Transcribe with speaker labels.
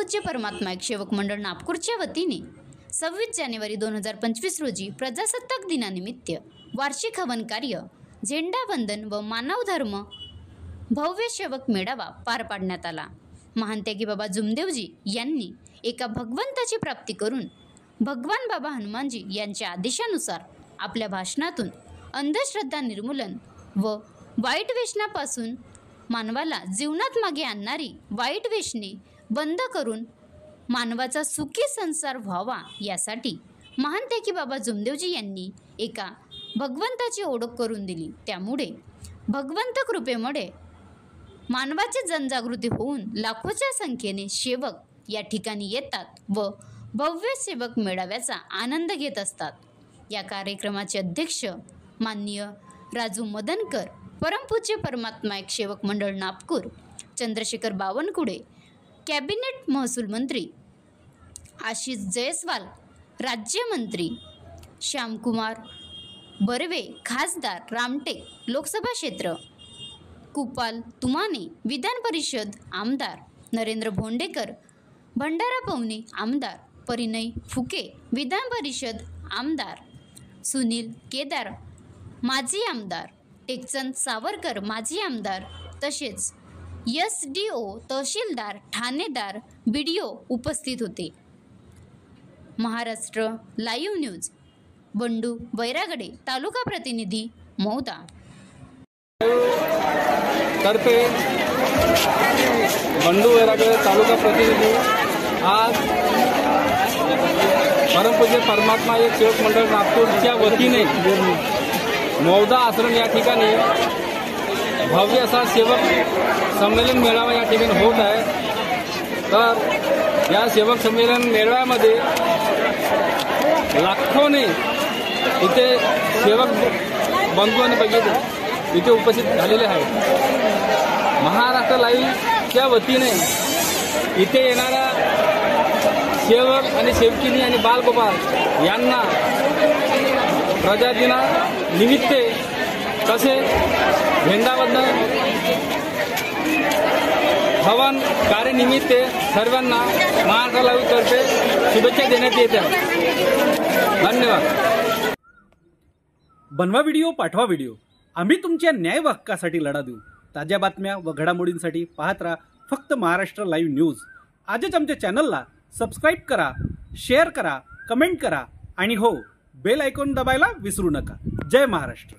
Speaker 1: परमपूज्य परमात्मा एक सेवक मंडळ नागपूरच्या वतीने 26 जानेवारी 2025 रोजी प्रजासत्ताक दिनानिमित्त वार्षिक हवन कार्य, झेंडा वंदन व मानव धर्म भव्य सेवक मेळावा पार पाडण्यात आला। महांत्यागी बाबा जुमदेवजी यांनी एका भगवंताची प्राप्ती करून भगवान बाबा हनुमानजी यांच्या आदेशानुसार आपल्या भाषणातून अंधश्रद्धा निर्मूलन व वाईट व्यसनापासून मानवाला जीवनात मागे आणणारी वाईट व्यसने बंद करून मानवाचा सुखी संसार व्हावा यासाठी महांत्यागी बाबा जुमदेवजी यांनी एका भगवंताची ओळख करून दिली। त्यामुळे भगवंत कृपेमुळे मानवाची जनजागृती होऊन लाखोच्या संख्येने सेवक या ठिकाणी येतात व भव्य सेवक मेळाव्याचा आनंद घेत असतात। या कार्यक्रमाचे अध्यक्ष माननीय राजू मदनकर, परमपूज्य परमात्मा एक सेवक मंडळ नागपूर, चंद्रशेखर बावनकुळे, कॅबिनेट महसूल मंत्री आशिष जयस्वाल, राज्यमंत्री श्यामकुमार बर्वे, खासदार रामटेक लोकसभा क्षेत्र, कुपाल तुमाने विधान परिषद आमदार, नरेंद्र भोंडेकर भंडारा पवनी आमदार, परिणय फुके विधान परिषद आमदार, सुनील केदार माजी आमदार, टेकचंद सावरकर माजी आमदार तसेच SDO तहसीलदार, ठाणेदार, BDO उपस्थित होते। महाराष्ट्र लाईव्ह न्यूज बंडू बैरागडे, तालुका प्रतिनिधी मौदा
Speaker 2: तर्फे बंडू बैरागडे तालुका प्रतिनिधी आज परमपूज्य परमात्मा एक सेवक मंडळ नागपूरच्या वतीने मौदा आश्रम या ठिकाणी भव्य असा सेवक संमेलन मेळावा या ठिकाणी होत आहे। तर या सेवक संमेलन मेळाव्यामध्ये लाखोने इथे सेवक बंधू आणि भगिनी इथे उपस्थित झालेले आहेत। महाराष्ट्र लाईव्हच्या वतीने इथे येणाऱ्या सेवक आणि सेवकिनी आणि बालगोपाल यांना प्रजादिना निमित्त तसे झेंडावंदन हवन कार्यनिमित्त सर्वांना महाराष्ट्र लाईव्हतर्फे शुभेच्छा देण्यात येत आहेत। धन्यवाद।
Speaker 3: बनवा व्हिडिओ, पाठवा व्हिडिओ, आम्ही तुमच्या न्याय व हक्कासाठी लढा देऊ। ताज्या बातम्या व घडामोडींसाठी पाहत राहा फक्त महाराष्ट्र लाईव्ह न्यूज। आजच आमच्या चॅनलला सबस्क्राईब करा, शेअर करा, कमेंट करा आणि हो, बेल आयकॉन दबायला विसरू नका। जय महाराष्ट्र।